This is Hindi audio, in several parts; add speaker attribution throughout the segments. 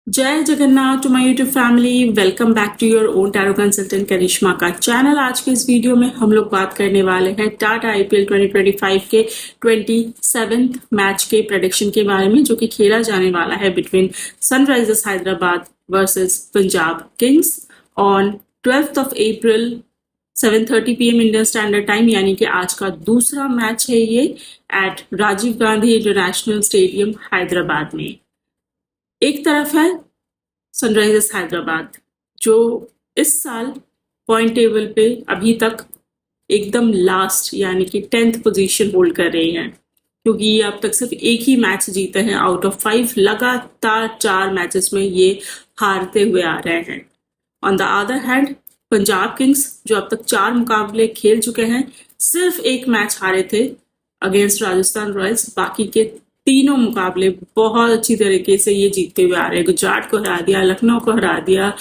Speaker 1: जय Jagannath to my YouTube family. Welcome back to your own tarot consultant Karishma का चैनल। आज के इस वीडियो में हम लोग बात करने वाले हैं टाटा आईपीएल 2025 के 27th मैच के प्रेडिक्शन के बारे में, जो कि खेला जाने वाला है between Sunrisers Hyderabad versus Punjab Kings on 12th of April 7:30 PM Indian standard time, यानी कि आज का दूसरा मैच है ये at Rajiv Gandhi international stadium Hyderabad में। एक तरफ है सनराइजर्स हैदराबाद, जो इस साल पॉइंट टेबल पे अभी तक एकदम लास्ट यानी कि 10th पोजीशन होल्ड कर रहे हैं, क्योंकि ये अब तक सिर्फ एक ही मैच जीते हैं आउट ऑफ 5। लगातार 4 मैचेस में ये हारते हुए आ रहे हैं। On the other hand Punjab Kings, जो अब तक 4 मुकाबले खेल चुके हैं, सिर्फ एक मैच हारे थे अगेंस्ट राजस्थान रॉयल्स। बाकी के तीनों मुकाबले बहुत अच्छी तरीके से ये जीतते हुए आ रहे हैं। गुजरात को हरा दिया, लखनऊ को हरा दिया,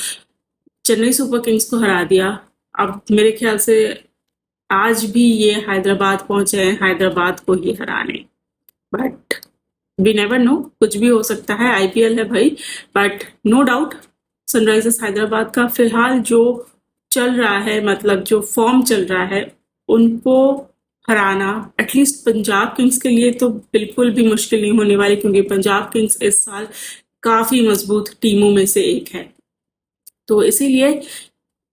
Speaker 1: चेन्नई सुपर किंग्स को हरा दिया। अब मेरे ख्याल से आज भी ये हैदराबाद पहुंचे हैं हैदराबाद को ही हराने, बट वी नेवर नो, कुछ भी हो सकता है। आईपीएल है भाई। But no doubt Sunrisers Hyderabad का फिलहाल जो चल रहा है, मतलब जो फॉर्म चल रहा है, उनको हराना एटलीस्ट पंजाब किंग्स के लिए तो बिल्कुल भी मुश्किल नहीं होने वाली, क्योंकि पंजाब किंग्स इस साल काफी मजबूत टीमों में से एक है। तो इसीलिए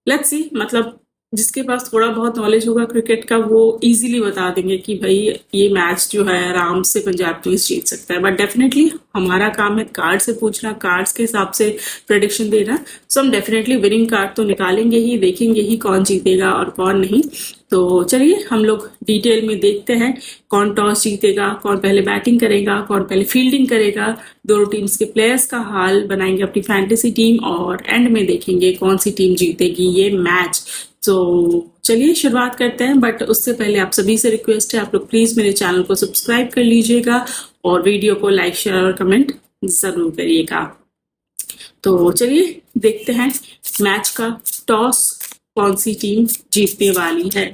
Speaker 1: लेट्स सी, मतलब जिसके पास थोड़ा बहुत नॉलेज होगा क्रिकेट का, वो इजीली बता देंगे कि भाई ये मैच जो है आराम से पंजाब किंग्स जीत सकता है। बट डेफिनेटली हमारा काम है कार्ड से पूछना, कार्ड्स के हिसाब से प्रेडिक्शन देना। सो हम डेफिनेटली विनिंग कार्ड तो निकालेंगे ही, देखेंगे ही कौन जीतेगा और कौन नहीं। तो चलिए हम लोग डिटेल में देखते हैं कौन टॉस जीतेगा, कौन पहले बैटिंग करेगा, कौन पहले फील्डिंग करेगा। दोनों टीम्स के प्लेयर्स का हाल बनाएंगे अपनी फैंटेसी टीम, और एंड में देखेंगे कौन सी टीम जीतेगी ये मैच। तो चलिए शुरुआत करते हैं। बट उससे पहले आप सभी से रिक्वेस्ट है, आप लोग प्लीज मेरे चैनल को सब्सक्राइब कर लीजिएगा और वीडियो को लाइक, शेयर और कमेंट जरूर करिएगा। तो चलिए देखते हैं मैच का टॉस कौन सी टीम जीतने वाली है,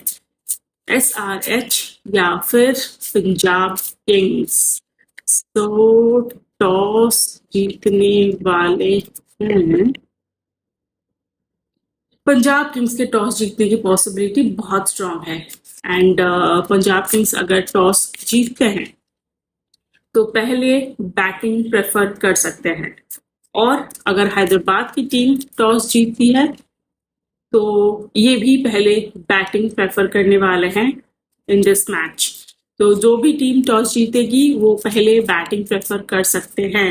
Speaker 1: SRH या फिर पंजाब किंग्स। तो टॉस जीतने वाले हैं पंजाब किंग्स के। टॉस जीतने की पॉसिबिलिटी बहुत स्ट्रांग है एंड पंजाब किंग्स अगर टॉस जीतते हैं तो पहले बैटिंग प्रेफर कर सकते हैं, और अगर हैदराबाद की टीम टॉस जीतती है तो ये भी पहले बैटिंग प्रेफर करने वाले हैं इन दिस मैच। तो जो भी टीम टॉस जीतेगी वो पहले बैटिंग प्रेफर कर सकते हैं।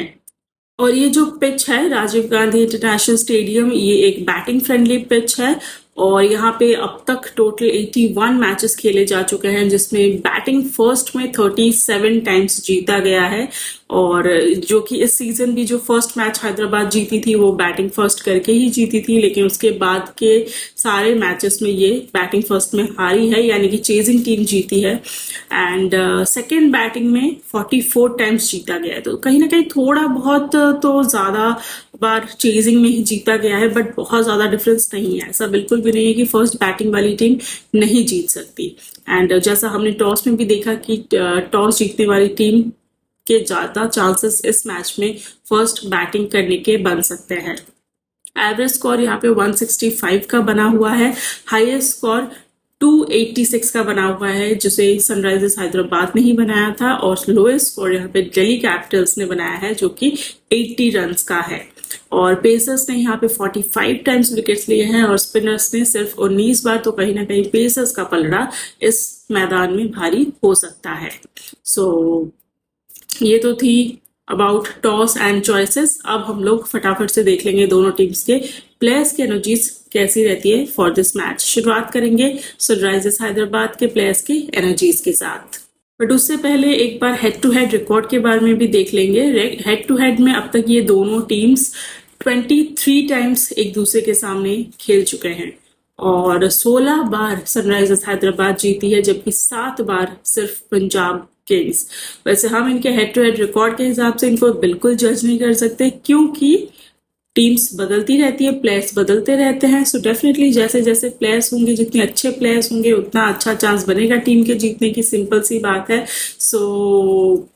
Speaker 1: और ये जो पिच है राजीव गांधी इंटरनेशनल स्टेडियम, ये एक बैटिंग फ्रेंडली पिच है, और यहाँ पे अब तक टोटल 81 मैचेस खेले जा चुके हैं, जिसमें बैटिंग फर्स्ट में 37 टाइम्स जीता गया है। और जो कि इस सीजन भी जो फर्स्ट मैच हैदराबाद जीती थी वो बैटिंग फर्स्ट करके ही जीती थी, लेकिन उसके बाद के सारे मैचेस में ये बैटिंग फर्स्ट में हारी है, यानी कि चेजिंग टीम जीती है। एंड सेकेंड बैटिंग में 44 टाइम्स जीता गया है। तो कहीं ना कहीं थोड़ा बहुत तो ज्यादा बार चेजिंग में ही जीता गया है, बट बहुत ज्यादा डिफरेंस नहीं है। ऐसा बिल्कुल भी नहीं है कि फर्स्ट बैटिंग वाली टीम नहीं जीत सकती। एंड जैसा हमने टॉस में भी देखा कि टॉस जीतने वाली टीम के ज्यादा चांसेस इस मैच में फर्स्ट बैटिंग करने के बन सकते हैं। एवरेज स्कोर यहाँ पे 165 का बना हुआ है, हाईएस्ट स्कोर 286 का बना हुआ है, जिसे सनराइजर्स हैदराबाद ने ही बनाया था, और लोएस्ट स्कोर यहाँ पे दिल्ली कैपिटल्स ने बनाया है, जो कि 80 रन्स का है। और पेसर्स ने यहाँ पे 45 टाइम्स विकेट्स लिए हैं, और स्पिनर्स ने सिर्फ 19 बार। तो कहीं ना कहीं पेसर्स का पलड़ा इस मैदान में भारी हो सकता है। सो ये तो थी अबाउट टॉस एंड चॉइसेस। अब हम लोग फटाफट से देख लेंगे दोनों टीम्स के प्लेयर्स की एनर्जीज कैसी रहती है फॉर दिस मैच। शुरुआत करेंगे सनराइजर्स हैदराबाद के प्लेयर्स की एनर्जीज के साथ, बट उससे पहले एक बार हेड टू हेड रिकॉर्ड के बारे में भी देख लेंगे। हेड टू हेड में अब तक ये दोनों टीम्स 23 टाइम्स एक दूसरे के सामने खेल चुके हैं, और 16 बार सनराइजर्स हैदराबाद जीती है, जबकि 7 बार सिर्फ पंजाब किंग्स। वैसे हम इनके हेड टू हेड रिकॉर्ड के हिसाब से इनको बिल्कुल जज नहीं कर सकते, क्योंकि टीम्स बदलती रहती है, प्लेयर्स बदलते रहते हैं। सो डेफिनेटली जैसे जैसे प्लेयर्स होंगे, जितने अच्छे प्लेयर्स होंगे, उतना अच्छा चांस बनेगा टीम के जीतने की, सिंपल सी बात है। सो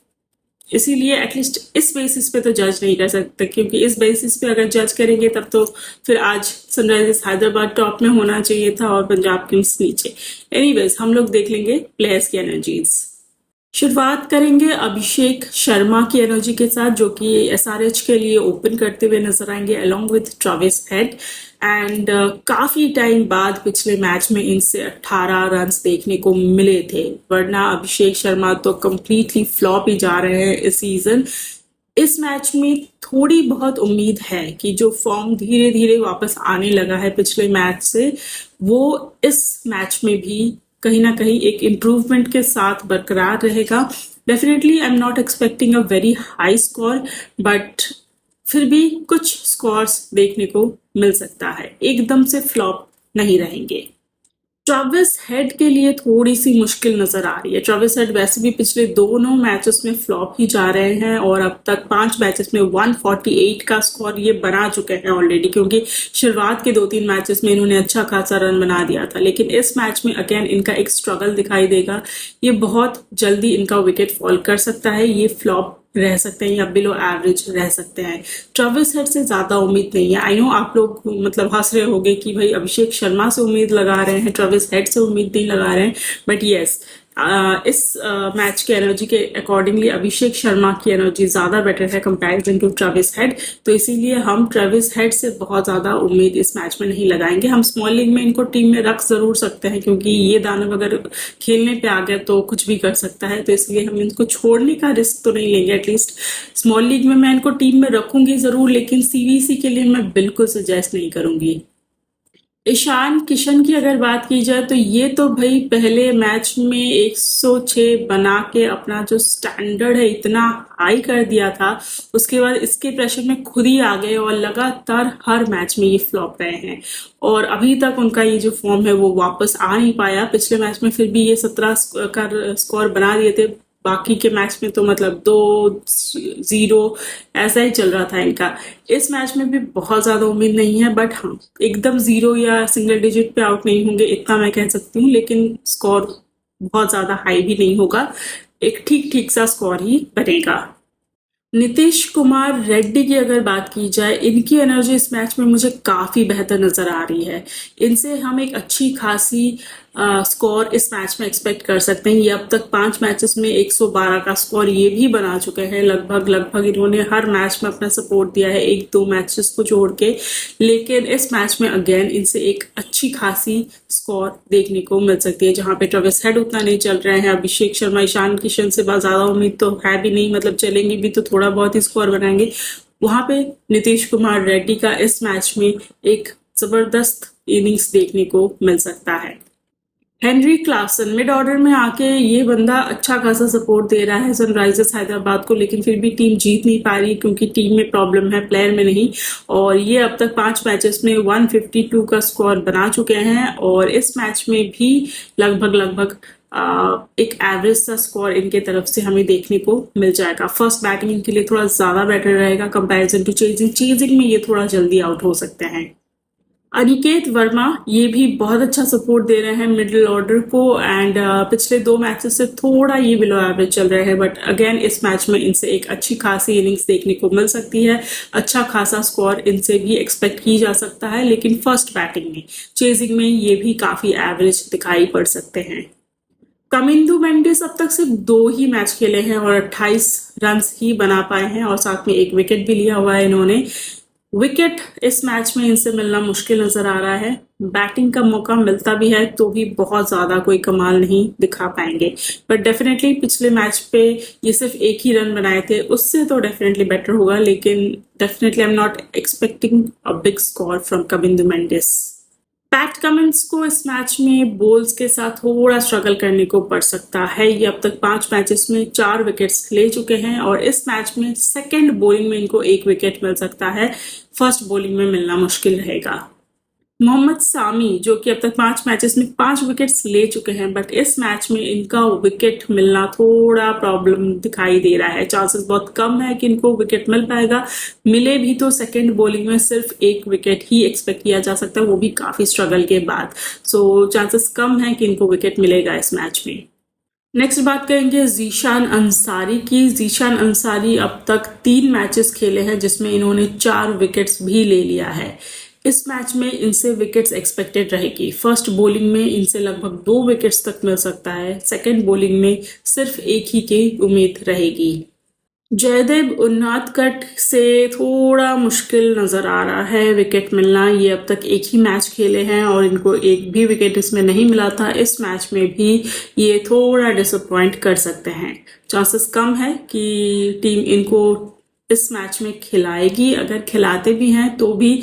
Speaker 1: इसीलिए एटलीस्ट इस बेसिस पे तो जज नहीं कर सकते, क्योंकि इस बेसिस पे अगर जज करेंगे तब तो फिर आज सनराइजर्स हैदराबाद टॉप में होना चाहिए था और पंजाब किंग्स नीचे। एनीवेज हम लोग देख लेंगे प्लेयर्स की एनर्जीज। शुरुआत करेंगे अभिषेक शर्मा की एनर्जी के साथ, जो कि एसआरएच के लिए ओपन करते हुए नजर आएंगे along with Travis head. And काफी टाइम बाद पिछले मैच में इनसे 18 रन्स देखने को मिले थे, वरना अभिषेक शर्मा तो कंप्लीटली फ्लॉप ही जा रहे हैं इस सीजन। इस मैच में थोड़ी बहुत उम्मीद है कि जो फॉर्म धीरे धीरे वापस आने लगा है पिछले मैच से, वो इस मैच में भी कहीं ना कहीं एक इम्प्रूवमेंट के साथ बरकरार रहेगा। Definitely I am not expecting a very high score, but फिर भी कुछ स्कोर्स देखने को मिल सकता है, एकदम से फ्लॉप नहीं रहेंगे। ट्रेविस हेड के लिए थोड़ी सी मुश्किल नजर आ रही है। ट्रेविस हेड वैसे भी पिछले दोनों मैचेस में फ्लॉप ही जा रहे हैं और अब तक 5 मैचेस में 148 का स्कोर ये बना चुके हैं ऑलरेडी, क्योंकि शुरुआत के 2-3 मैचेस में इन्होंने अच्छा खासा रन बना दिया था, लेकिन इस मैच में अगेन इनका एक स्ट्रगल दिखाई देगा। ये बहुत जल्दी इनका विकेट फॉल कर सकता है, ये फ्लॉप रह सकते हैं या बिलो एवरेज रह सकते हैं। ट्रेविस हेड से ज्यादा उम्मीद नहीं है। आई नो आप लोग मतलब हंस रहे होंगे कि भाई अभिषेक शर्मा से उम्मीद लगा रहे हैं, ट्रेविस हेड से उम्मीद नहीं लगा रहे हैं, बट यस इस मैच के एनर्जी के अकॉर्डिंगली अभिषेक शर्मा की एनर्जी ज्यादा बेटर है कंपैरिजन टू ट्रेविस हेड, तो इसीलिए हम ट्रेविस हेड से बहुत ज्यादा उम्मीद इस मैच में नहीं लगाएंगे। हम स्मॉल लीग में इनको टीम में रख जरूर सकते हैं, क्योंकि ये दानव अगर खेलने पे आ गया तो कुछ भी कर सकता है, तो इसलिए हम इनको छोड़ने का रिस्क तो नहीं लेंगे। एटलीस्ट स्मॉल लीग में मैं इनको टीम में रखूंगी जरूर, लेकिन सीवीसी के लिए मैं बिल्कुल सजेस्ट नहीं करूंगी। ईशान किशन की अगर बात की जाए तो ये तो भाई पहले मैच में 106 बना के अपना जो स्टैंडर्ड है इतना हाई कर दिया था, उसके बाद इसके प्रेशर में खुद ही आ गए और लगातार हर मैच में ये फ्लॉप रहे हैं और अभी तक उनका ये जो फॉर्म है वो वापस आ नहीं पाया। पिछले मैच में फिर भी ये 17 का स्कोर बना दिए थे, बाकी के मैच में तो मतलब 2-0 ऐसा ही चल रहा था इनका। इस मैच में भी बहुत ज्यादा उम्मीद नहीं है, बट हाँ एकदम 0 या सिंगल डिजिट पे आउट नहीं होंगे इतना मैं कह सकती हूँ, लेकिन स्कोर बहुत ज्यादा हाई भी नहीं होगा, एक ठीक ठीक सा स्कोर ही बनेगा। नीतीश कुमार रेड्डी की अगर बात की जाए, इनकी एनर्जी इस मैच में मुझे काफी बेहतर नजर आ रही है। इनसे हम एक अच्छी खासी स्कोर इस मैच में एक्सपेक्ट कर सकते हैं। ये अब तक 5 मैचेस में 112 का स्कोर ये भी बना चुके हैं। लगभग इन्होंने हर मैच में अपना सपोर्ट दिया है, 1-2 मैचेस को छोड़ के, लेकिन इस मैच में अगेन इनसे एक अच्छी खासी स्कोर देखने को मिल सकती है, जहां पे ट्रेविस हेड उतना नहीं चल रहे हैं। अभिषेक शर्मा ईशान किशन से बहुत ज्यादा उम्मीद तो है भी नहीं, मतलब चलेंगे भी तो थोड़ा बहुत ही स्कोर बनाएंगे। वहां पे नीतीश कुमार रेड्डी का इस मैच में एक जबरदस्त इनिंग्स देखने को मिल सकता है। हेनरी क्लासन मिड ऑर्डर में आके ये बंदा अच्छा खासा सपोर्ट दे रहा है सनराइजर्स हैदराबाद को, लेकिन फिर भी टीम जीत नहीं पा रही क्योंकि टीम में प्रॉब्लम है, प्लेयर में नहीं। और ये अब तक 5 मैचेस में 152 का स्कोर बना चुके हैं और इस मैच में भी लगभग एक एवरेज सा स्कोर इनके तरफ से हमें देखने को मिल जाएगा। फर्स्ट बैटिंग इनके लिए थोड़ा ज्यादा बेटर रहेगा कंपैरिजन टू चेजिंग में ये थोड़ा जल्दी आउट हो सकते हैं। अनिकेत वर्मा ये भी बहुत अच्छा सपोर्ट दे रहे हैं मिडिल ऑर्डर को एंड पिछले 2 मैचेस से थोड़ा ये बिलो एवरेज चल रहे हैं, बट अगेन इस मैच में इनसे एक अच्छी खासी इनिंग्स देखने को मिल सकती है। अच्छा खासा स्कोर इनसे भी एक्सपेक्ट की जा सकता है, लेकिन फर्स्ट बैटिंग में चेजिंग में ये भी काफी एवरेज दिखाई पड़ सकते हैं। कमिंदु मेंडिस अब तक सिर्फ 2 ही मैच खेले हैं और 28 रन ही बना पाए हैं और साथ में एक विकेट भी लिया हुआ है इन्होंने। विकेट इस मैच में इनसे मिलना मुश्किल नजर आ रहा है। बैटिंग का मौका मिलता भी है तो भी बहुत ज्यादा कोई कमाल नहीं दिखा पाएंगे, बट डेफिनेटली पिछले मैच पे ये सिर्फ एक ही रन बनाए थे, उससे तो डेफिनेटली बेटर होगा, लेकिन definitely I am not expecting a big score from Kamindu Mendis. PAT Cummins को इस मैच में बोल्स के साथ थोड़ा स्ट्रगल करने को पड़ सकता है। ये अब तक 5 मैचेस में 4 विकेट्स ले चुके हैं और इस मैच में सेकंड बॉलिंग में इनको 1 विकेट मिल सकता है, फर्स्ट बॉलिंग में मिलना मुश्किल रहेगा। मोहम्मद सामी जो कि अब तक 5 मैचेस में 5 विकेट्स ले चुके हैं, बट इस मैच में इनका विकेट मिलना थोड़ा प्रॉब्लम दिखाई दे रहा है। चांसेस बहुत कम है कि इनको विकेट मिल पाएगा, मिले भी तो सेकंड बॉलिंग में सिर्फ 1 विकेट ही एक्सपेक्ट किया जा सकता है, वो भी काफी स्ट्रगल के बाद। सो चांसेस कम है कि इनको विकेट मिलेगा इस मैच में। नेक्स्ट बात करेंगे जीशान अंसारी की। जीशान अंसारी अब तक 3 मैचेस खेले हैं जिसमें इन्होंने 4 विकेट्स भी ले लिया है। इस मैच में इनसे विकेट्स एक्सपेक्टेड रहेगी। फर्स्ट बॉलिंग में इनसे लगभग 2 विकेट्स तक मिल सकता है। सेकंड बॉलिंग में सिर्फ एक ही की उम्मीद रहेगी। जयदेव उनादकट से थोड़ा मुश्किल नजर आ रहा है विकेट मिलना। ये अब तक एक ही मैच खेले हैं और इनको एक भी विकेट इसमें नहीं मिला था। इस मैच में भी ये थोड़ा डिसअपॉइंट कर सकते हैं। चांसेस कम है कि टीम इनको इस मैच में खिलाएगी। अगर खिलाते भी हैं तो भी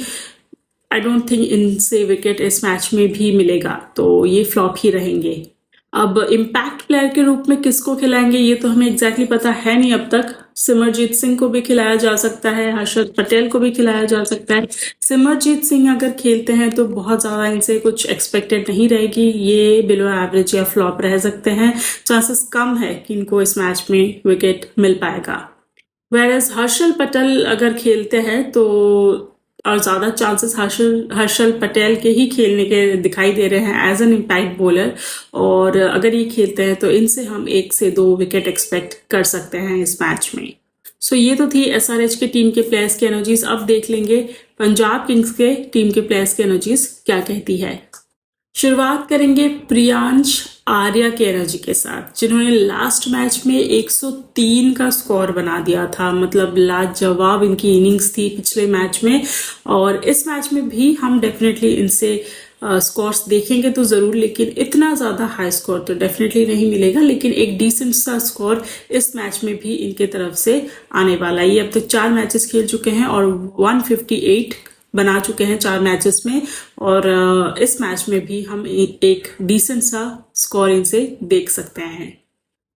Speaker 1: आई डोंट थिंक इनसे विकेट इस मैच में भी मिलेगा, तो ये फ्लॉप ही रहेंगे। अब इम्पैक्ट प्लेयर के रूप में किसको खिलाएंगे ये तो हमें एग्जैक्टली पता है नहीं अब तक। सिमरजीत सिंह को भी खिलाया जा सकता है, हर्षद पटेल को भी खिलाया जा सकता है। सिमरजीत सिंह अगर खेलते हैं तो बहुत ज्यादा इनसे कुछ एक्सपेक्टेड नहीं रहेगी। ये बिलो एवरेज या फ्लॉप रह सकते हैं। चांसेस कम है कि इनको इस मैच में विकेट मिल पाएगा। वेरएज हर्षल पटेल अगर खेलते हैं तो और ज्यादा चांसेस हर्षल पटेल के ही खेलने के दिखाई दे रहे हैं एज एन इम्पैक्ट बॉलर। और अगर ये खेलते हैं तो इनसे हम 1 से 2 विकेट एक्सपेक्ट कर सकते हैं इस मैच में। सो ये तो थी एसआरएच के टीम के प्लेयर्स की एनर्जीज। अब देख लेंगे पंजाब किंग्स के टीम के प्लेयर्स की एनर्जीज क्या कहती है। शुरुआत करेंगे प्रियांश आर्या के एनर्जी के साथ, जिन्होंने लास्ट मैच में 103 का स्कोर बना दिया था। मतलब लाजवाब इनकी इनिंग्स थी पिछले मैच में। और इस मैच में भी हम डेफिनेटली इनसे स्कोर्स देखेंगे तो जरूर, लेकिन इतना ज्यादा हाई स्कोर तो डेफिनेटली नहीं मिलेगा। लेकिन एक डिसेंट सा स्कोर इस मैच में भी इनके तरफ से आने वाला है। ये अब तक 4 मैचेस खेल चुके हैं और 158 बना चुके हैं 4 मैचेस में। और इस मैच में भी हम एक डिसेंट सा स्कोर इनसे देख सकते हैं।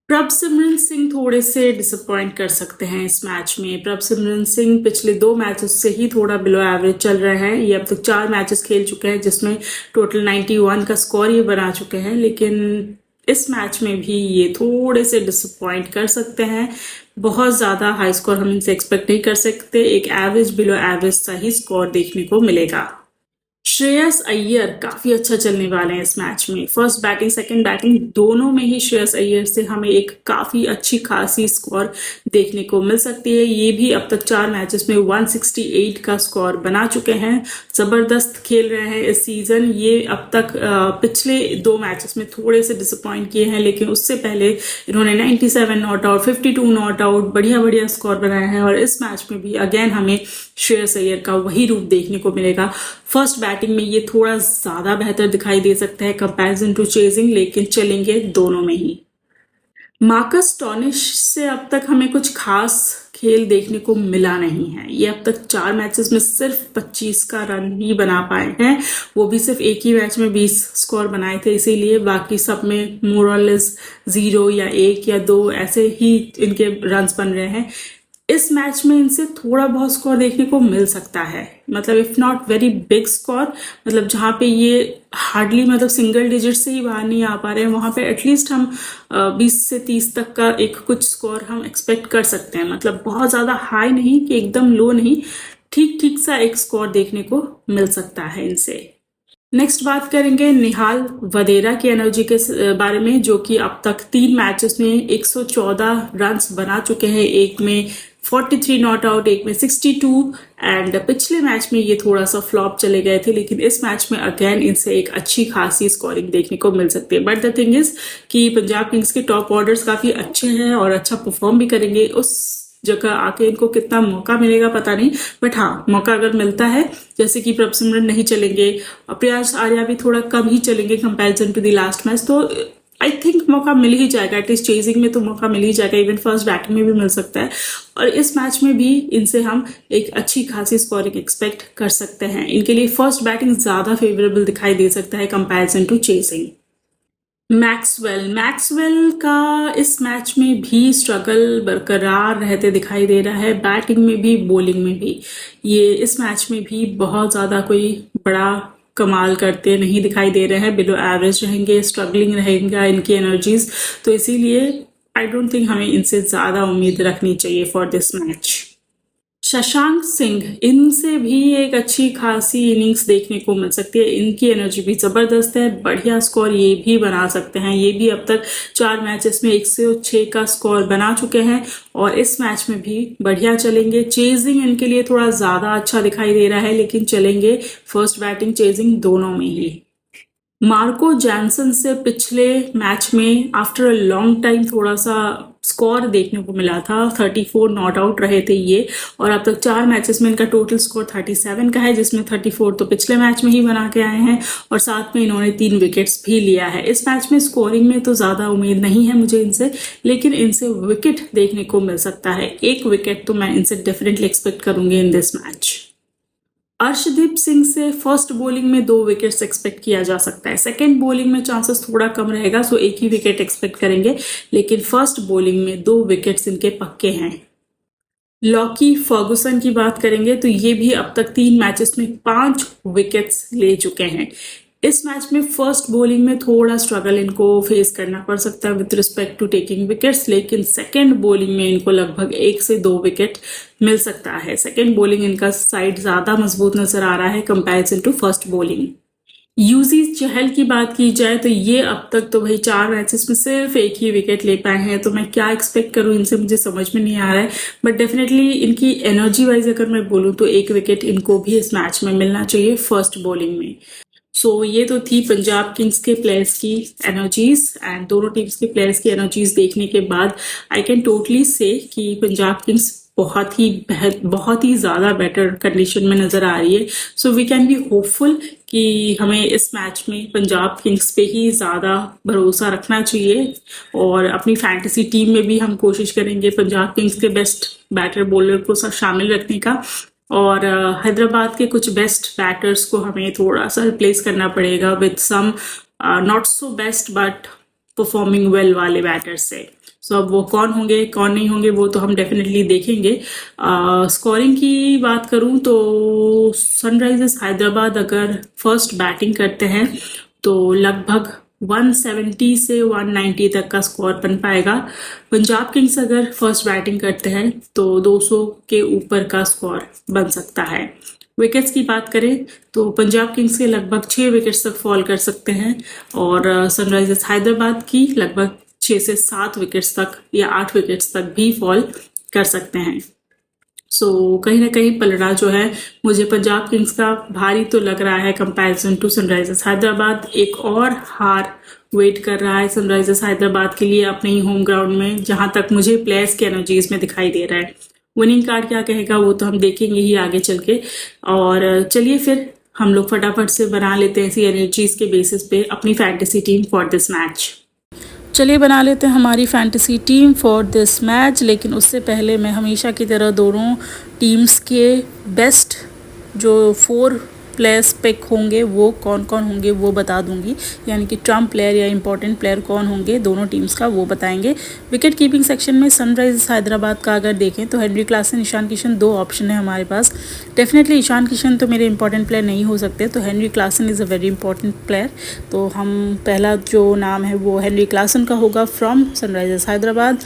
Speaker 1: प्रभसिमरन सिंह थोड़े से डिसअपॉइंट कर सकते हैं इस मैच में। प्रभसिमरन सिंह पिछले 2 मैचेस से ही थोड़ा बिलो एवरेज चल रहे हैं। ये अब तक 4 मैचेस खेल चुके हैं जिसमें टोटल 91 का स्कोर ये बना चुके हैं। लेकिन इस मैच में भी ये थोड़े से डिसअपॉइंट कर सकते हैं। बहुत ज्यादा हाई स्कोर हम इनसे एक्सपेक्ट नहीं कर सकते। एक एवरेज बिलो एवरेज सा ही स्कोर देखने को मिलेगा। श्रेयस अय्यर काफी अच्छा चलने वाले हैं इस मैच में। फर्स्ट बैटिंग सेकंड बैटिंग दोनों में ही श्रेयस अय्यर से हमें एक काफी अच्छी खासी स्कोर देखने को मिल सकती है। ये भी अब तक 4 मैचेस में 168 का स्कोर बना चुके हैं। जबरदस्त खेल रहे हैं इस सीजन। ये अब तक पिछले 2 मैचेस में थोड़े से डिसअपॉइंट किए हैं, लेकिन उससे पहले इन्होंने 97 नॉट आउट, 52 नॉट आउट बढ़िया बढ़िया स्कोर बनाया है। और इस मैच में भी अगेन हमें श्रेयस अय्यर का वही रूप देखने को मिलेगा। फर्स्ट बैटिंग में ये थोड़ा ज्यादा बेहतर दिखाई दे सकता है कंपैरिजन टू चेजिंग, लेकिन चलेंगे दोनों में ही। मार्कस स्टोनिश से अब तक हमें कुछ खास खेल देखने को मिला नहीं है। ये अब तक 4 मैचेस में सिर्फ 25 का रन ही बना पाए हैं, वो भी सिर्फ एक ही मैच में 20 स्कोर बनाए थे। इसीलिए बाकी सब में मोर और लेस 0 या 1 या 2 ऐसे ही इनके रन्स बन रहे हैं। इस मैच में इनसे थोड़ा बहुत स्कोर देखने को मिल सकता है। मतलब if not very big score, मतलब जहां पे ये हार्डली मतलब सिंगल डिजिट से ही बाहर नहीं आ पा रहे हैं, वहां पे एटलीस्ट हम 20 से 30 तक का एक कुछ स्कोर हम एक्सपेक्ट कर सकते हैं। मतलब बहुत ज्यादा हाई नहीं कि एकदम लो नहीं, ठीक ठीक सा एक स्कोर देखने को मिल सकता है इनसे। नेक्स्ट बात करेंगे निहाल वदेरा की एनर्जी के बारे में, जो कि अब तक 3 मैचेस में 114 रन्स बना चुके हैं। एक में 43 नॉट आउट, एक में 62 एंड पिछले मैच में ये थोड़ा सा फ्लॉप चले गए थे। लेकिन इस मैच में अगेन इनसे एक अच्छी खासी स्कोरिंग देखने को मिल सकती है। बट द थिंग इज कि पंजाब किंग्स के टॉप ऑर्डर्स काफी अच्छे हैं और अच्छा परफॉर्म भी करेंगे। उस जगह आके इनको कितना मौका मिलेगा पता नहीं, बट हाँ मौका अगर मिलता है, जैसे कि प्रभसिमरन नहीं चलेंगे, प्रियांश आर्या भी थोड़ा कम ही चलेंगे comparison to the last match, तो आई थिंक मौका मिल ही जाएगा। एटलीस्ट चेजिंग में तो मौका मिल ही जाएगा, इवन फर्स्ट बैटिंग में भी मिल सकता है। और इस मैच में भी इनसे हम एक अच्छी खासी स्कोरिंग एक्सपेक्ट कर सकते हैं। इनके लिए फर्स्ट बैटिंग ज्यादा फेवरेबल दिखाई दे सकता है कंपैरिजन टू चेजिंग। मैक्सवेल का इस मैच में भी स्ट्रगल बरकरार रहते दिखाई दे रहा है, बैटिंग में भी बॉलिंग में भी। ये इस मैच में भी बहुत ज्यादा कोई बड़ा कमाल करते नहीं दिखाई दे रहे हैं, बिलो एवरेज रहेंगे, स्ट्रगलिंग रहेगा इनकी एनर्जीज। तो इसीलिए आई डोंट थिंक हमें इनसे ज्यादा उम्मीद रखनी चाहिए for this match. Shashank Singh, इनसे भी एक अच्छी खासी इनिंग्स देखने को मिल सकती है। इनकी एनर्जी भी ज़बरदस्त है, बढ़िया स्कोर ये भी बना सकते हैं। ये भी अब तक 4 मैचेस में 106 का स्कोर बना चुके हैं और इस मैच में भी बढ़िया चलेंगे। चेजिंग इनके लिए थोड़ा ज़्यादा अच्छा दिखाई दे रहा है, लेकिन चलेंगे फर्स्ट बैटिंग चेजिंग दोनों में ही। मार्को जैनसन से पिछले मैच में आफ्टर अ लॉन्ग टाइम थोड़ा सा स्कोर देखने को मिला था। 34 नॉट आउट रहे थे ये, और अब तक 4 मैचेस में इनका टोटल स्कोर 37 का है, जिसमें 34 तो पिछले मैच में ही बना के आए हैं और साथ में इन्होंने 3 विकेट्स भी लिया है। इस मैच में स्कोरिंग में तो ज़्यादा उम्मीद नहीं है मुझे इनसे, लेकिन इनसे विकेट देखने को मिल सकता है। 1 विकेट तो मैं इनसे डेफिनेटली एक्सपेक्ट करूंगी in this match. Arshdeep Singh से फर्स्ट बॉलिंग में 2 विकेट्स एक्सपेक्ट किया जा सकता है। सेकंड बॉलिंग में चांसेस थोड़ा कम रहेगा, सो 1 ही विकेट एक्सपेक्ट करेंगे, लेकिन फर्स्ट बॉलिंग में 2 विकेट्स इनके पक्के हैं। लॉकी फर्गुसन की बात करेंगे तो ये भी अब तक 3 मैचेस में 5 विकेट्स ले चुके हैं। इस मैच में फर्स्ट बॉलिंग में थोड़ा स्ट्रगल इनको फेस करना पड़ सकता है with respect to taking wickets, लेकिन सेकंड बॉलिंग में इनको लगभग 1 से 2 विकेट मिल सकता है। सेकंड बॉलिंग इनका साइड ज्यादा मजबूत नजर आ रहा है comparison to first bowling. Yuzi Chahal की बात की जाए तो ये अब तक तो भाई 4 मैचेस में सिर्फ 1 ही विकेट ले पाए हैं, तो मैं क्या एक्सपेक्ट करूं इनसे मुझे समझ में नहीं आ रहा है। बट डेफिनेटली इनकी एनर्जी वाइज अगर मैं बोलूं तो 1 विकेट इनको भी इस मैच में मिलना चाहिए फर्स्ट बॉलिंग में। ये तो थी पंजाब किंग्स के प्लेयर्स की एनर्जीज, एंड दोनों टीम्स के प्लेयर्स की एनर्जीज देखने के बाद आई कैन टोटली से कि पंजाब किंग्स बहुत ही ज़्यादा बेटर कंडीशन में नज़र आ रही है। So we can be hopeful कि हमें इस मैच में पंजाब किंग्स पे ही ज़्यादा भरोसा रखना चाहिए, और अपनी फैंटेसी टीम में भी हम कोशिश करेंगे पंजाब किंग्स के बेस्ट बैटर बॉलर को शामिल रखने का, और हैदराबाद के कुछ बेस्ट बैटर्स को हमें थोड़ा सा रिप्लेस करना पड़ेगा with some not so best but performing well वाले बैटर्स से। अब वो कौन होंगे कौन नहीं होंगे वो तो हम डेफिनेटली देखेंगे। स्कोरिंग की बात करूं तो सनराइजर्स हैदराबाद अगर फर्स्ट बैटिंग करते हैं तो लगभग 170 से 190 तक का स्कोर बन पाएगा। पंजाब किंग्स अगर फर्स्ट बैटिंग करते हैं तो 200 के ऊपर का स्कोर बन सकता है। विकेट्स की बात करें तो पंजाब किंग्स के लगभग 6 विकेट्स तक फॉल कर सकते हैं, और सनराइजर्स हैदराबाद की लगभग 6 से 7 विकेट्स तक या 8 विकेट्स तक भी फॉल कर सकते हैं। कहीं ना कहीं पलड़ा जो है मुझे पंजाब किंग्स का भारी तो लग रहा है कंपैरिजन टू सनराइजर्स हैदराबाद। एक और हार वेट कर रहा है सनराइजर्स हैदराबाद के लिए अपने ही होम ग्राउंड में, जहां तक मुझे प्लेयर्स के एनर्जीज में दिखाई दे रहा है। विनिंग कार्ड क्या कहेगा वो तो हम देखेंगे ही आगे चल के। और चलिए फिर हम लोग फटाफट से बना लेते हैं ऐसी एनर्जीज के बेसिस पे अपनी fantasy team for this match. चलिए बना लेते हैं हमारी fantasy team for this match, लेकिन उससे पहले मैं हमेशा की तरह दोनों टीम्स के बेस्ट जो 4 प्लेयर्स पिक होंगे वो कौन कौन होंगे वो बता दूंगी, यानी कि ट्रम्प प्लेयर या इंपॉर्टेंट प्लेयर कौन होंगे दोनों टीम्स का वो बताएंगे। विकेट कीपिंग सेक्शन में सनराइजर्स हैदराबाद का अगर देखें तो Henry Klaasen, Ishan Kishan 2 option है हमारे पास। डेफिनेटली ईशान किशन तो मेरे इंपॉर्टेंट प्लेयर नहीं हो सकते, तो Henry Klaasen is a very important player. तो हम पहला जो नाम है वो हेनरी क्लासन का होगा from Sunrisers Hyderabad.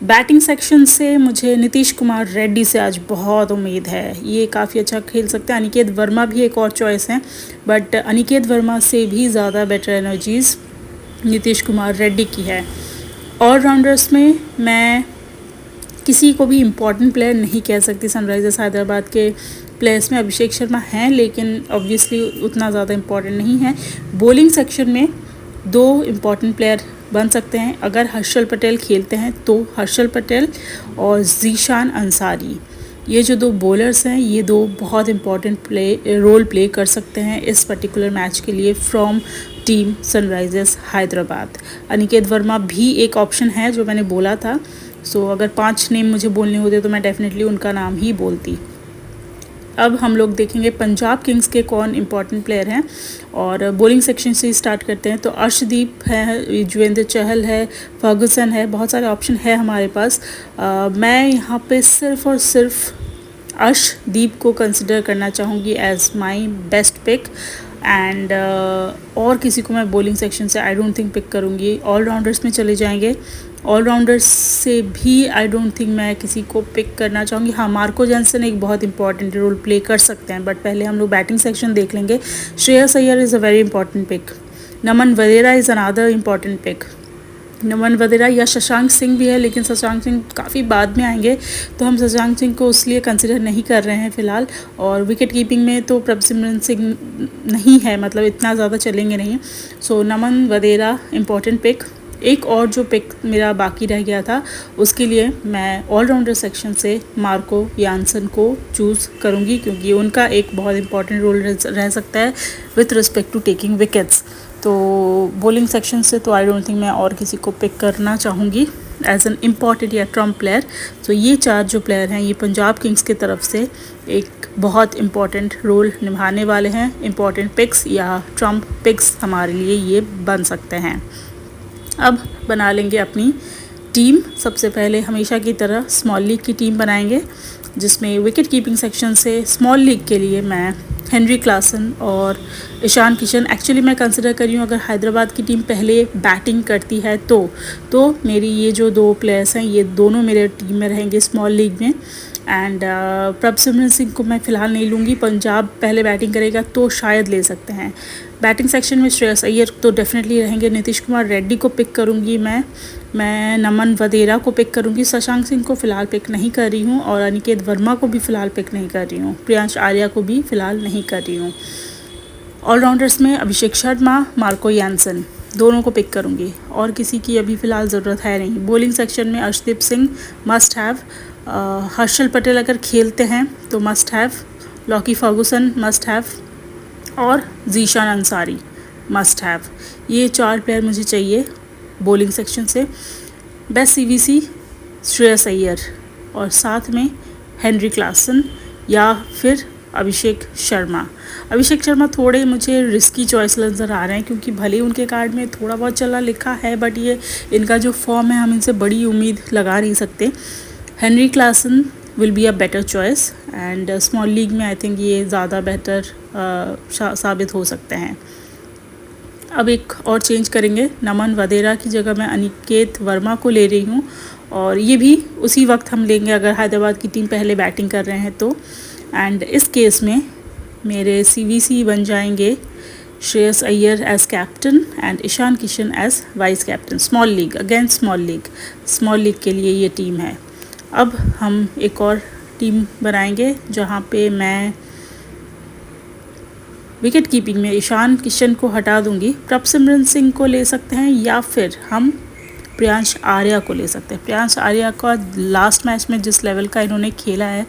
Speaker 1: Batting section से मुझे नीतीश कुमार रेड्डी से आज बहुत उम्मीद है, ये काफ़ी अच्छा खेल सकते हैं। अनिकेत वर्मा भी एक और चॉइस है, बट अनिकेत वर्मा से भी ज़्यादा बेटर एनर्जीज़ नीतीश कुमार रेड्डी की है। ऑलराउंडर्स में मैं किसी को भी इम्पॉर्टेंट प्लेयर नहीं कह सकती सनराइजर्स हैदराबाद के प्लेयर्स में। अभिषेक शर्मा हैं लेकिन ऑब्वियसली उतना ज़्यादा इम्पॉर्टेंट नहीं है। बॉलिंग सेक्शन में 2 इम्पॉर्टेंट प्लेयर बन सकते हैं अगर हर्षल पटेल खेलते हैं तो हर्षल पटेल और ज़ीशान अंसारी, ये जो 2 बॉलर्स हैं ये 2 बहुत इम्पॉर्टेंट रोल प्ले कर सकते हैं इस पर्टिकुलर मैच के लिए from team Sunrisers Hyderabad. Aniket Verma भी एक ऑप्शन है जो मैंने बोला था। अगर 5 नेम मुझे बोलने होते तो मैं डेफिनेटली उनका नाम ही बोलती। अब हम लोग देखेंगे पंजाब किंग्स के कौन इम्पॉर्टेंट प्लेयर हैं, और बॉलिंग सेक्शन से स्टार्ट करते हैं। तो अर्शदीप है, युजवेंद्र चहल है, फर्गुसन है, बहुत सारे ऑप्शन है हमारे पास। मैं यहाँ पे सिर्फ और सिर्फ अर्शदीप को कंसिडर करना चाहूँगी as my best pick, and और किसी को मैं बॉलिंग सेक्शन से आई डोंट थिंक पिक करूँगी। ऑलराउंडर्स में चले जाएंगे ऑलराउंडर्स से भी आई डोंट थिंक मैं किसी को पिक करना चाहूँगी। हाँ, मार्को जॉनसन एक बहुत इंपॉर्टेंट रोल प्ले कर सकते हैं, बट पहले हम लोग बैटिंग सेक्शन देख लेंगे। Shreyas Iyer is a very important pick. Naman Wadhera is another important pick. Naman Wadhera या शशांक सिंह भी है, लेकिन शशांक सिंह काफ़ी बाद में आएंगे, तो हम शशांक सिंह को इसलिए कंसिडर नहीं कर रहे हैं फ़िलहाल। और विकेट कीपिंग में तो प्रभसिमरन सिंह नहीं है, मतलब इतना ज़्यादा चलेंगे नहीं। सो नमन वधेरा इंपॉर्टेंट पिक। एक और जो पिक मेरा बाकी रह गया था, उसके लिए मैं ऑलराउंडर सेक्शन से मार्को यानसन को चूज़ करूँगी, क्योंकि उनका एक बहुत इंपॉर्टेंट रोल रह सकता है with respect to taking wickets. तो बॉलिंग सेक्शन से तो आई डोंट थिंक मैं और किसी को पिक करना चाहूँगी एज एन इम्पॉर्टेंट या ट्रम्प प्लेयर। तो ये 4 जो प्लेयर हैं, ये पंजाब किंग्स की तरफ से एक बहुत इम्पॉर्टेंट रोल निभाने वाले हैं। इम्पॉर्टेंट पिक्स या ट्रम्प पिक्स हमारे लिए ये बन सकते हैं। अब बना लेंगे अपनी टीम। सबसे पहले हमेशा की तरह स्मॉल लीग की टीम बनाएंगे, जिसमें विकेट कीपिंग सेक्शन से स्मॉल लीग के लिए मैं हेनरी क्लासन और ईशान किशन, एक्चुअली मैं कंसिडर कर रही हूँ अगर हैदराबाद की टीम पहले बैटिंग करती है तो मेरी ये जो 2 प्लेयर्स हैं, ये दोनों मेरे टीम में रहेंगे स्मॉल लीग में। एंड प्रभसिमरन सिंह को मैं फ़िलहाल नहीं लूँगी, पंजाब पहले बैटिंग करेगा तो शायद ले सकते हैं। बैटिंग सेक्शन में श्रेयस अय्यर तो डेफिनेटली रहेंगे। नीतीश कुमार रेड्डी को पिक करूँगी मैं नमन वधेरा को पिक करूँगी। शशांक सिंह को फ़िलहाल पिक नहीं कर रही हूँ, और अनिकेत वर्मा को भी फ़िलहाल पिक नहीं कर रही हूँ। प्रियांश आर्या को भी फ़िलहाल नहीं कर रही हूँ। ऑलराउंडर्स में अभिषेक शर्मा, मार्को यानसन, दोनों को पिक करूँगी, और किसी की अभी फ़िलहाल ज़रूरत है नहीं। बॉलिंग सेक्शन में अर्शदीप सिंह मस्ट हैव, हर्षल पटेल अगर खेलते हैं तो must have, Lockie Ferguson must have, और जीशान अंसारी मस्ट हैव। ये 4 प्लेयर मुझे चाहिए बॉलिंग सेक्शन से। बेस्ट CVC श्रेयस अय्यर, और साथ में हेनरी क्लासन या फिर अभिषेक शर्मा। अभिषेक शर्मा थोड़े मुझे रिस्की चॉइस नज़र आ रहे हैं, क्योंकि भले ही उनके कार्ड में थोड़ा बहुत चला लिखा है, बट ये इनका जो फॉर्म है हम इनसे बड़ी उम्मीद लगा नहीं सकते। Henry Klaasen will be a better choice, and small league में आई थिंक ये ज़्यादा बेटर साबित हो सकते हैं। अब एक और चेंज करेंगे। नमन वधेरा की जगह मैं अनिकेत वर्मा को ले रही हूँ, और ये भी उसी वक्त हम लेंगे अगर हैदराबाद की टीम पहले बैटिंग कर रहे हैं तो। एंड इस केस में मेरे CVC बन जाएंगे Shreyas Iyer as captain and Ishan Kishan as vice captain. Small league, again small league के लिए ये टीम है। अब हम एक और टीम बनाएंगे जहाँ पे मैं विकेट कीपिंग में ईशान किशन को हटा दूंगी। प्रभसिमरन सिंह को ले सकते हैं, या फिर हम प्रियांश आर्या को ले सकते हैं। प्रियांश आर्या का लास्ट मैच में जिस लेवल का इन्होंने खेला है,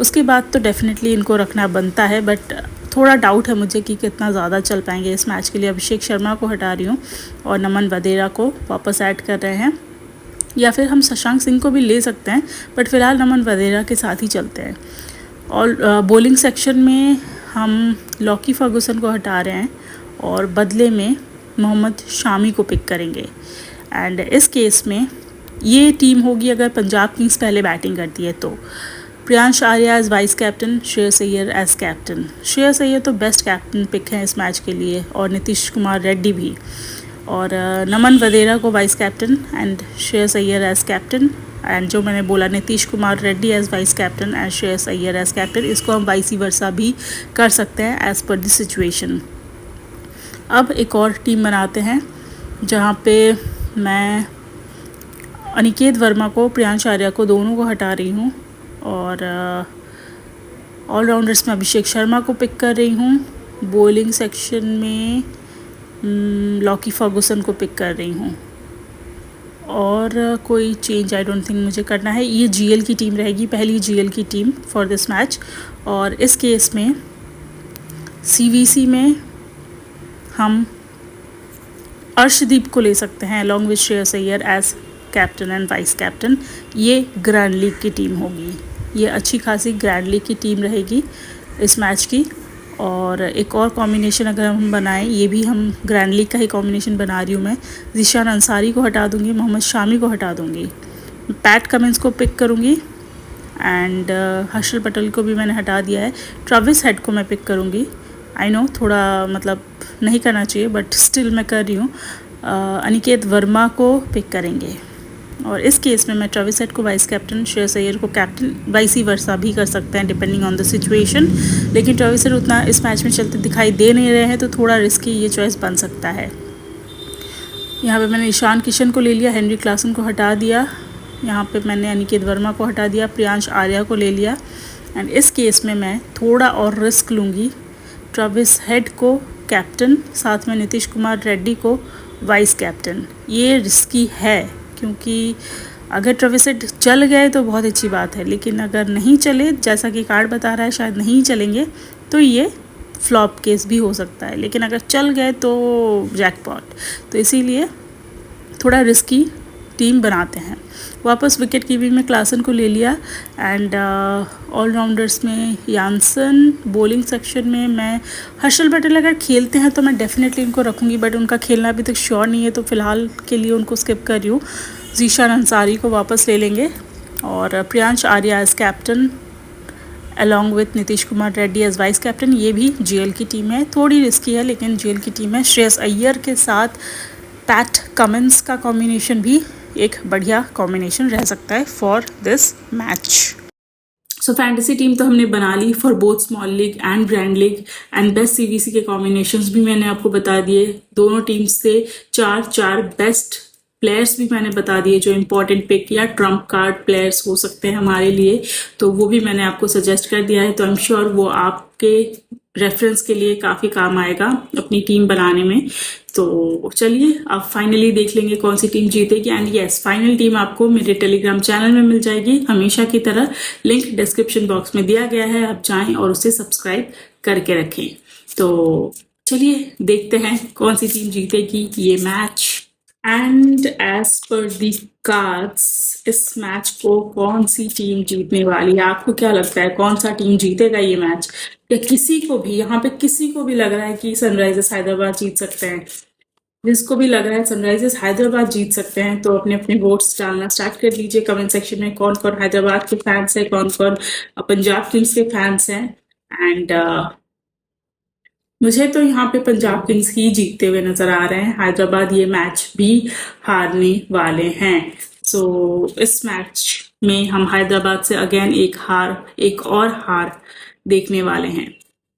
Speaker 1: उसके बाद तो डेफिनेटली इनको रखना बनता है, बट थोड़ा डाउट है मुझे कि कितना ज़्यादा चल पाएंगे इस मैच के लिए। अभिषेक शर्मा को हटा रही हूँ और नमन वधेरा को वापस ऐड कर रहे हैं, या फिर हम शशांक सिंह को भी ले सकते हैं, बट फ़िलहाल नमन वधेरा के साथ ही चलते हैं। और बॉलिंग सेक्शन में हम लॉकी फर्गुसन को हटा रहे हैं और बदले में मोहम्मद शामी को पिक करेंगे। एंड इस केस में ये टीम होगी अगर पंजाब किंग्स पहले बैटिंग करती है तो। Priyansh Arya as vice captain, Shreyas Iyer as captain. Shreyas Iyer तो बेस्ट कैप्टन पिक है इस मैच के लिए, और नीतीश कुमार रेड्डी भी। और नमन वधेरा को vice captain and Shreyas Iyer as captain, and जो मैंने बोला Nitish Kumar Reddy as vice captain and Shreyas Iyer as captain, इसको हम वाइसी वर्सा भी कर सकते हैं एज़ पर द सिचुएशन। अब एक और टीम बनाते हैं जहाँ पे मैं अनिकेत वर्मा को, प्रियांश आर्या को, दोनों को हटा रही हूँ, और ऑलराउंडर्स में अभिषेक शर्मा को पिक कर रही हूँ। बॉलिंग सेक्शन में लॉकी फर्गुसन को पिक कर रही हूँ, और कोई चेंज आई डोंट थिंक मुझे करना है। ये GL की टीम रहेगी, पहली GL की टीम फॉर दिस मैच। और इस केस में CVC में हम अर्शदीप को ले सकते हैं along with Shreyas Iyer as captain and vice captain. ये ग्रैंड लीग की टीम होगी, ये अच्छी खासी ग्रैंड लीग की टीम रहेगी इस मैच की। और एक और कॉम्बिनेशन अगर हम बनाएं, ये भी हम ग्रैंड लीग का ही कॉम्बिनेशन बना रही हूँ मैं। जीशान अंसारी को हटा दूँगी, मोहम्मद शामी को हटा दूँगी, पैट कमिंस को पिक करूँगी, एंड हर्षल पटेल को भी मैंने हटा दिया है। ट्रेविस हेड को मैं पिक करूँगी। आई नो थोड़ा मतलब नहीं करना चाहिए, बट स्टिल मैं कर रही हूँ। अनिकेत वर्मा को पिक करेंगे,
Speaker 2: और इस केस में मैं ट्रेविस हेड को वाइस कैप्टन, श्रेयस अय्यर को कैप्टन, वाइस वर्सा भी कर सकते हैं डिपेंडिंग ऑन द सिचुएशन। लेकिन ट्रेविस हेड उतना इस मैच में चलते दिखाई दे नहीं रहे हैं, तो थोड़ा रिस्की ये चॉइस बन सकता है। यहाँ पे मैंने ईशान किशन को ले लिया, हेनरी क्लासन को हटा दिया, यहाँ पे मैंने अनिकेत वर्मा को हटा दिया, प्रियांश आर्या को ले लिया। एंड इस केस में मैं थोड़ा और रिस्क लूँगी, ट्रेविस हेड को कैप्टन, साथ में नीतीश कुमार रेड्डी को वाइस कैप्टन। ये रिस्की है क्योंकि अगर ट्रेविस हेड चल गए तो बहुत अच्छी बात है, लेकिन अगर नहीं चले, जैसा कि कार्ड बता रहा है शायद नहीं चलेंगे, तो ये फ्लॉप केस भी हो सकता है। लेकिन अगर चल गए तो जैकपॉट। तो इसीलिए थोड़ा रिस्की टीम बनाते हैं। वापस विकेट कीपिंग में क्लासन को ले लिया एंड ऑलराउंडर्स में यानसन, बॉलिंग सेक्शन में मैं हर्षल पटेल अगर खेलते हैं तो मैं डेफिनेटली उनको रखूँगी, बट उनका खेलना अभी तक श्योर नहीं है, तो फिलहाल के लिए उनको स्किप कर रही हूँ। जीशान अंसारी को वापस ले लेंगे और Priyansh Arya as captain along with Nitish Kumar Reddy as vice captain. ये भी जीएल की टीम है, थोड़ी रिस्की है लेकिन जीएल की टीम है। श्रेयस अय्यर के साथ पैट कमिंस का कॉम्बिनेशन भी एक बढ़िया कॉम्बिनेशन रह सकता है for this match.
Speaker 1: So fantasy team तो हमने बना ली for both small league and grand league, and best CVC के कॉम्बिनेशंस भी मैंने आपको बता दिए। दोनों टीम्स से चार बेस्ट प्लेयर्स भी मैंने बता दिए जो इंपॉर्टेंट पिक या ट्रम्प कार्ड प्लेयर्स हो सकते हैं हमारे लिए, तो वो भी मैंने आपको सजेस्ट कर दिया है। तो आई एम श्योर वो आपके रेफरेंस के लिए काफ़ी काम आएगा अपनी टीम बनाने में। तो चलिए अब फाइनली देख लेंगे कौन सी टीम जीतेगी। एंड यस, फाइनल टीम आपको मेरे टेलीग्राम चैनल में मिल जाएगी हमेशा की तरह, लिंक डिस्क्रिप्शन बॉक्स में दिया गया है, आप जाएं और उसे सब्सक्राइब करके रखें। तो चलिए देखते हैं कौन सी टीम जीतेगी ये match. And as per the cards इस मैच को कौन सी टीम जीतने वाली है? आपको क्या लगता है कौन सा टीम जीतेगा ये मैच? या किसी को भी यहाँ पे किसी को भी लग रहा है कि सनराइजर्स हैदराबाद जीत सकते हैं? जिसको भी लग रहा है सनराइजर्स हैदराबाद जीत सकते हैं तो अपने अपने वोट्स डालना स्टार्ट कर लीजिए कमेंट सेक्शन में। कौन कौन हैदराबाद के फैंस है, कौन कौन पंजाब किंग्स के फैंस हैं। एंड मुझे तो यहाँ पे पंजाब किंग्स ही जीतते हुए नजर आ रहे हैं, हैदराबाद ये मैच भी हारने वाले हैं। सो इस मैच में हम हैदराबाद से अगेन एक और हार देखने वाले हैं।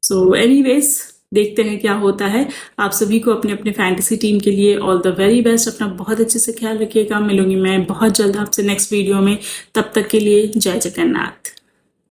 Speaker 1: सो एनीवेज देखते हैं क्या होता है। आप सभी को अपने अपने फैंटेसी टीम के लिए ऑल द वेरी बेस्ट। अपना बहुत अच्छे से ख्याल रखिएगा। मिलूंगी मैं बहुत जल्द आपसे नेक्स्ट वीडियो में, तब तक के लिए जय जगन्नाथ।